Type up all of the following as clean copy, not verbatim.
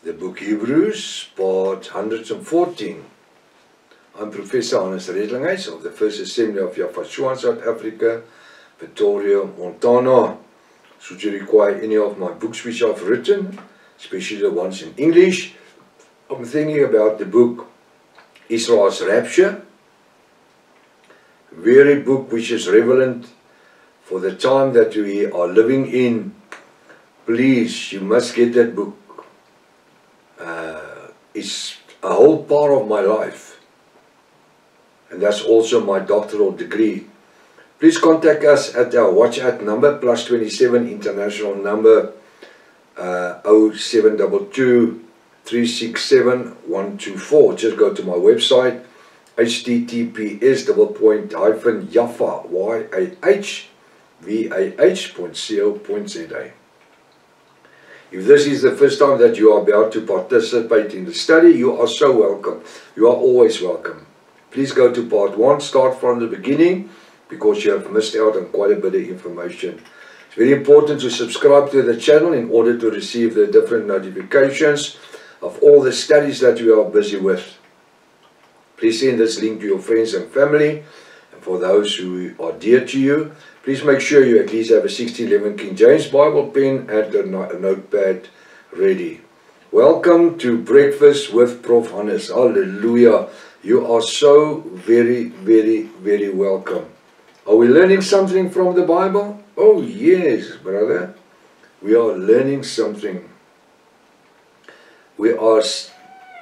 The book Hebrews, part 114. I'm Professor Hannes Redlinghuys of the First Assembly of Yafashua, South Africa, Pretoria, Montana. Should you require any of my books which I've written, especially the ones in English, I'm thinking about the book Israel's Rapture, very book which is relevant for the time that we are living in. Please, you must get that book. It's a whole part of my life, and that's also my doctoral degree. Please contact us at our WhatsApp number, +27 international number 0722 367 124. Just go to my website, https://yahvah.co.za. If this is the first time that you are about to participate in the study, you are so welcome. You are always welcome. Please go to part 1, start from the beginning, because you have missed out on quite a bit of information. It's very important to subscribe to the channel in order to receive the different notifications of all the studies that we are busy with. Please send this link to your friends and family. And for those who are dear to you, please make sure you at least have a 1611 King James Bible pen and a notepad ready. Welcome to Breakfast with Prof. Hannes. Hallelujah. You are so very, very, very welcome. Are we learning something from the Bible? Oh yes, brother. We are learning something. We are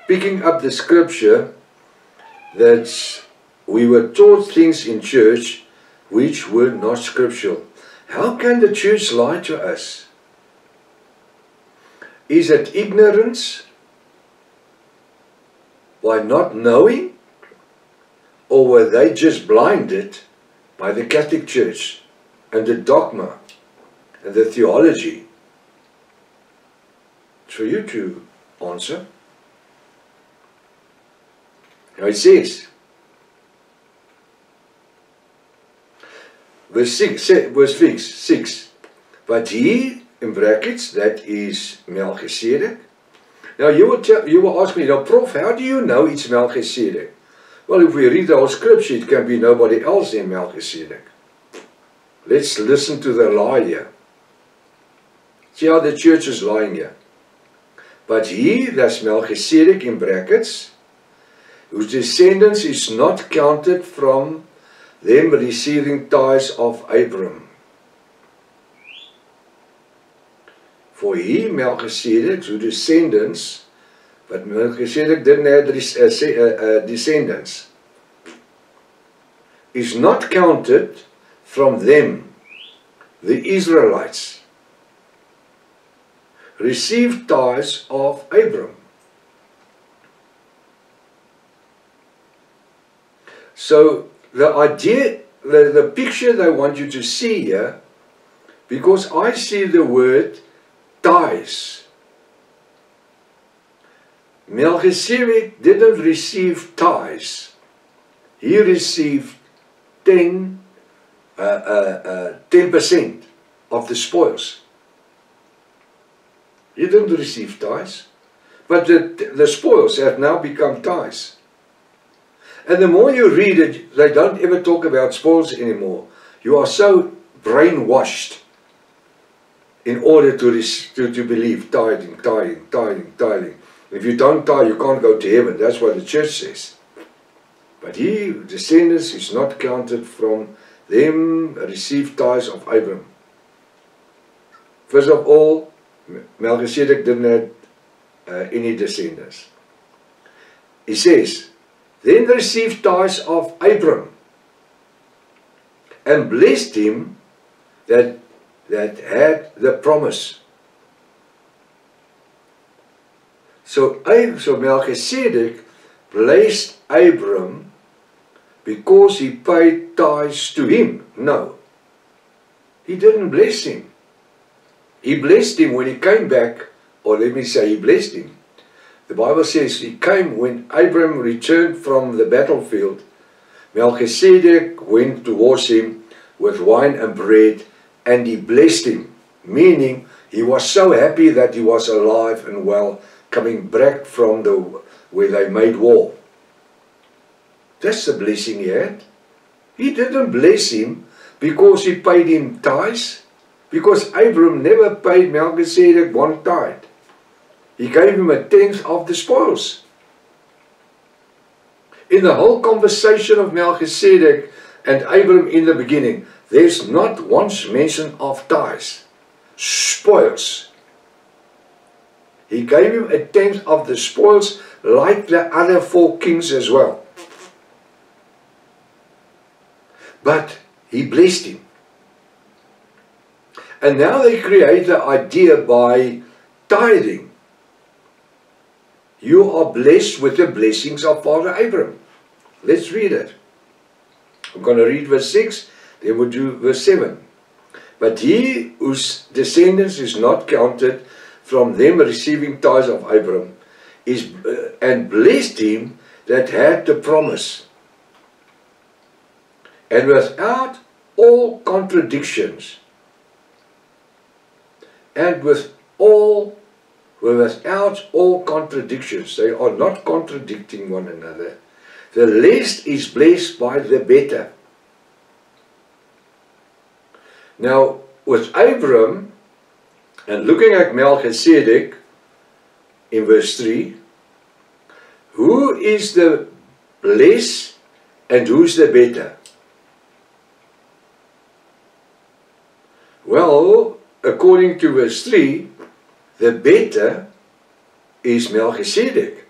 picking up the scripture that we were taught things in church which were not scriptural. How can the church lie to us? Is it ignorance by not knowing? Or were they just blinded by the Catholic Church and the dogma and the theology? It's for you to answer. Now it says, verse 6, but he, in brackets, that is Melchizedek. Now you will ask me, now Prof, how do you know it's Melchizedek? Well, if we read the whole scripture, it can be nobody else than Melchizedek. Let's listen to the lie here. See how the church is lying here. But he, that's Melchizedek in brackets, whose descendants is not counted from them receiving tithes of Abram. For he, Melchizedek, whose descendants, but Melchizedek didn't have descendants, is not counted from them, the Israelites, received tithes of Abram. So the idea, the picture they want you to see here, because I see the word tithes. Melchizedek didn't receive tithes. He received 10% of the spoils. He didn't receive tithes, but the spoils have now become tithes. And the more you read it, they don't ever talk about spoils anymore. You are so brainwashed in order to believe tithing. If you don't tithe, you can't go to heaven. That's what the church says. But he, descendants, is not counted from them, received tithes of Abram. First of all, Melchizedek didn't have any descendants. He says, then received tithes of Abram, and blessed him that had the promise. So Melchizedek blessed Abram because he paid tithes to him. No, he didn't bless him. He blessed him when he came back, or let me say he blessed him. The Bible says he came when Abram returned from the battlefield. Melchizedek went towards him with wine and bread, and he blessed him, meaning he was so happy that he was alive and well coming back from where they made war. That's the blessing he had. He didn't bless him because he paid him tithes, because Abram never paid Melchizedek one tithe. He gave him a tenth of the spoils. In the whole conversation of Melchizedek and Abram in the beginning, there's not once mention of tithes, spoils. He gave him a tenth of the spoils like the other 4 kings as well. But he blessed him. And now they create the idea by tithing. You are blessed with the blessings of Father Abraham. Let's read it. I'm going to read verse 6, then we'll do verse 7. But he whose descendants is not counted from them receiving tithes of Abraham, and blessed him that had the promise. And without all contradictions, without all contradictions, they are not contradicting one another. The less is blessed by the better. Now, with Abram, and looking at Melchizedek in verse 3, who is the blessed and who's the better? Well, according to verse 3, the better is Melchizedek.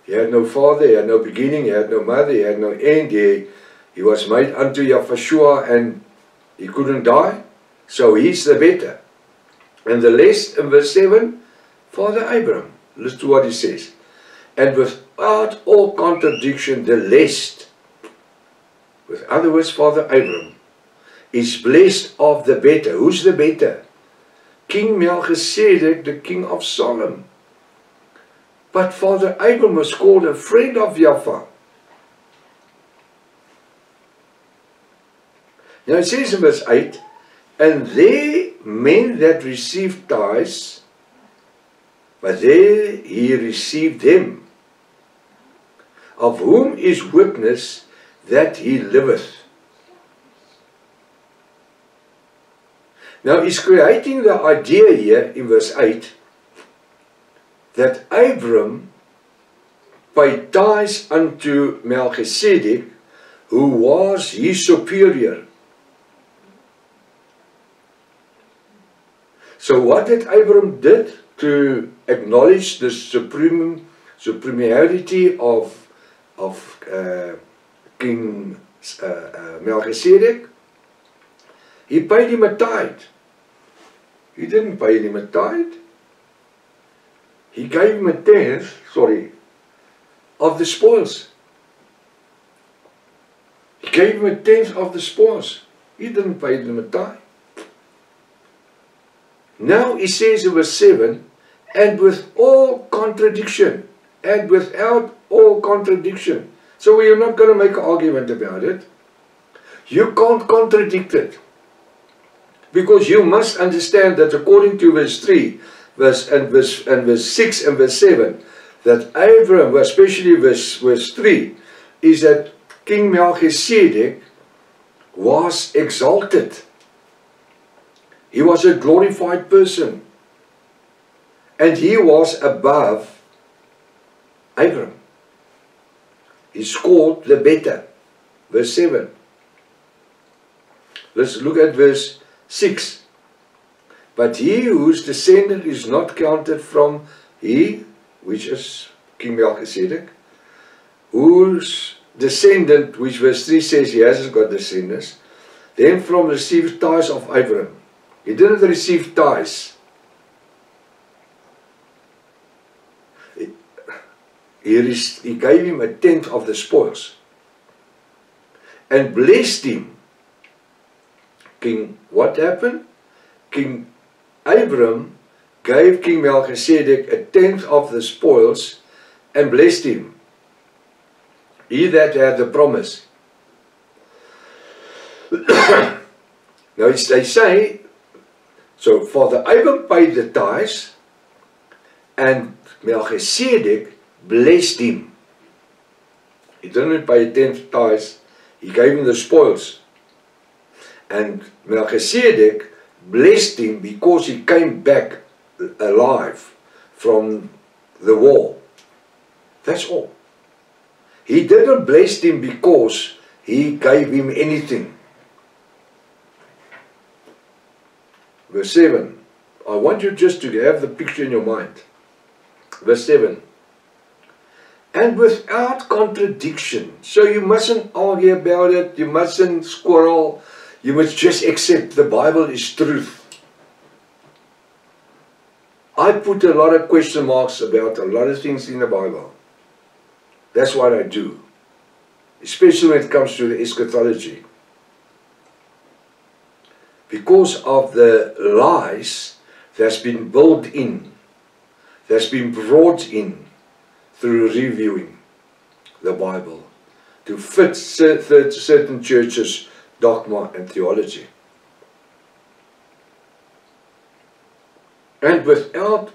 He had no father, he had no beginning, he had no mother, he had no end. He was made unto Yahushua and he couldn't die. So he's the better. And the less in verse 7, Father Abraham. Listen to what he says. And without all contradiction, the less, with other words, Father Abraham, is blessed of the better. Who's the better? King Melchizedek, the king of Salem. But Father Abraham was called a friend of Yahweh. Now it says in verse 8, and they men that received tithes, but there he received them, of whom is witness that he liveth. Now he's creating the idea here in verse 8 that Abram paid tithes unto Melchizedek, who was his superior. So what did Abram did to acknowledge the superiority of King Melchizedek? He paid him a tithe. He didn't pay him a tithe. He gave him a tenth, of the spoils. He gave him a tenth of the spoils. He didn't pay him a tithe. Now he says in verse 7, and with all contradiction, and without all contradiction. So we are not going to make an argument about it. You can't contradict it. Because you must understand that according to verse 3, verse 6 and verse 7, that Abraham, especially verse 3, is that King Melchizedek was exalted. He was a glorified person. And he was above Abraham. He's called the better. Verse 7. Let's look at verse 6. But he whose descendant is not counted from he, which is King Melchizedek, whose descendant, which verse 3 says he hasn't got descendants, then from received tithes of Abraham. He didn't receive tithes. He gave him a tenth of the spoils. And blessed him. What happened? King Abram gave King Melchizedek a tenth of the spoils and blessed him. He that had the promise. Now they say, so Father Abram paid the tithes, And Melchizedek blessed him. He didn't pay 10th tithes, he gave him the spoils. And Melchizedek blessed him because he came back alive from the war. That's all. He didn't bless him because he gave him anything. Verse 7. I want you just to have the picture in your mind. Verse 7. And without contradiction. So you mustn't argue about it. You mustn't quarrel. You must just accept the Bible is truth. I put a lot of question marks about a lot of things in the Bible. That's what I do. Especially when it comes to the eschatology. Because of the lies that's been built in, that's been brought in through reviewing the Bible to fit certain churches' dogma and theology. And without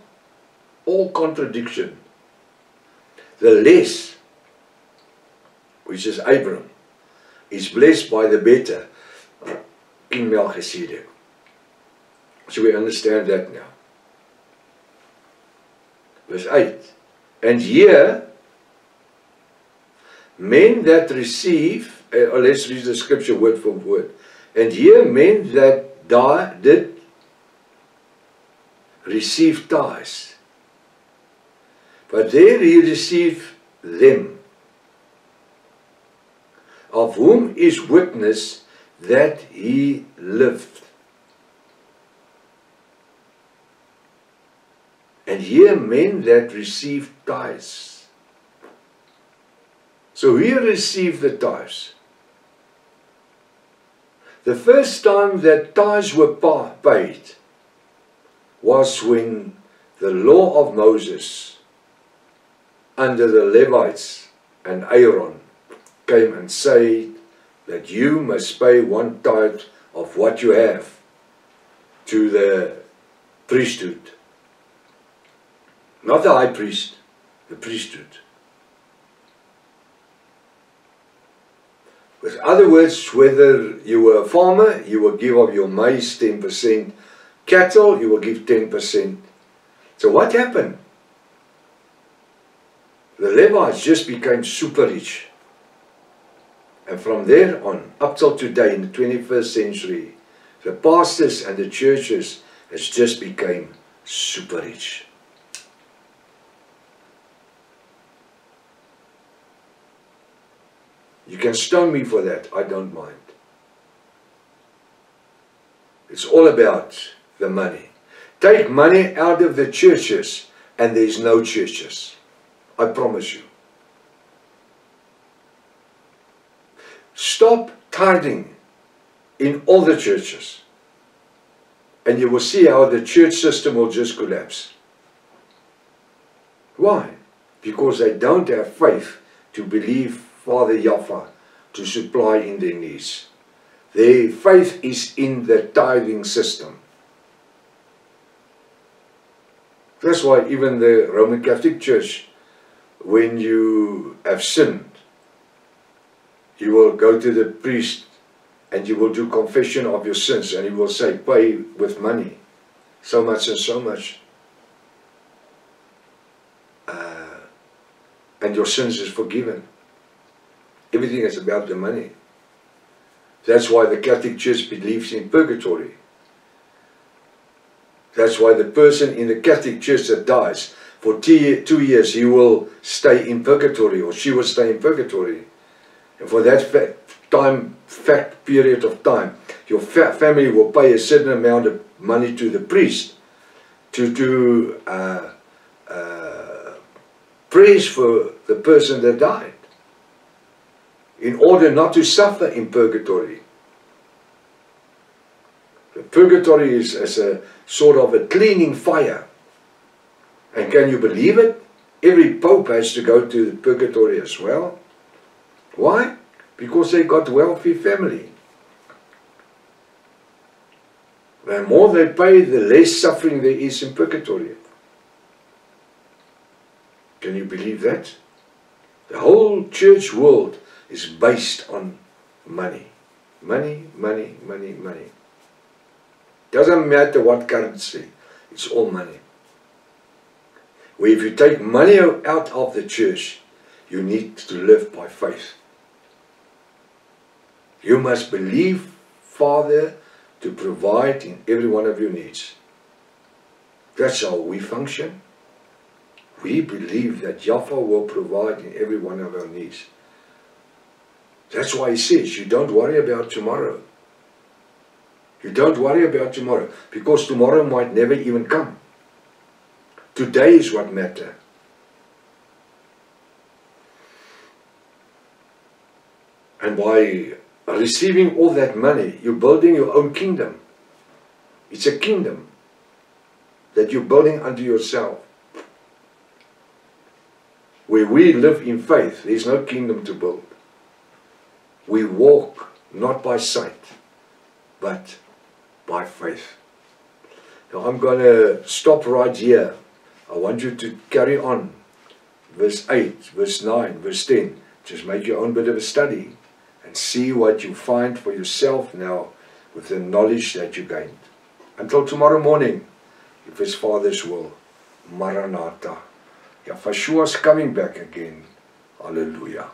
all contradiction, the less, which is Abram, is blessed by the better in Melchizedek. So we understand that now. Verse 8. And here, men that receive, let's read the scripture word for word. And here men that did receive tithes. But there he received them, of whom is witness that he lived. And here men that received tithes. So he received the tithes. The first time that tithes were paid was when the law of Moses under the Levites and Aaron came and said that you must pay 1/10 of what you have to the priesthood. Not the high priest, the priesthood. With other words, whether you were a farmer, you will give of your maize 10%, cattle, you will give 10%. So what happened? The Levites just became super rich. And from there on, up till today in the 21st century, the pastors and the churches has just became super rich. You can stone me for that, I don't mind. It's all about the money. Take money out of the churches and there's no churches. I promise you. Stop tithing in all the churches and you will see how the church system will just collapse. Why? Because they don't have faith to believe Father Yahweh to supply in their needs. Their faith is in the tithing system. That's why even the Roman Catholic Church, when you have sinned, you will go to the priest and you will do confession of your sins and he will say, pay with money, so much and so much. And your sins is forgiven. Everything is about the money. That's why the Catholic Church believes in purgatory. That's why the person in the Catholic Church that dies, for 2 years he will stay in purgatory, or she will stay in purgatory. And for that period of time, your family will pay a certain amount of money to the priest to do prayers for the person that died, in order not to suffer in purgatory. The purgatory is as a sort of a cleaning fire. And can you believe it? Every pope has to go to the purgatory as well. Why? Because they got wealthy family. The more they pay, the less suffering there is in purgatory. Can you believe that? The whole church world is based on money. Money, money, money, money. Doesn't matter what currency, it's all money. Where if you take money out of the church, you need to live by faith. You must believe Father to provide in every one of your needs. That's how we function. We believe that Yahweh will provide in every one of our needs. That's why he says, you don't worry about tomorrow. You don't worry about tomorrow, because tomorrow might never even come. Today is what matters. And by receiving all that money, you're building your own kingdom. It's a kingdom that you're building unto yourself. Where we live in faith, there's no kingdom to build. We walk not by sight, but by faith. Now I'm going to stop right here. I want you to carry on. Verse 8, verse 9, verse 10. Just make your own bit of a study and see what you find for yourself now with the knowledge that you gained. Until tomorrow morning, if it's Father's will. Maranatha. Yahweh is coming back again. Hallelujah.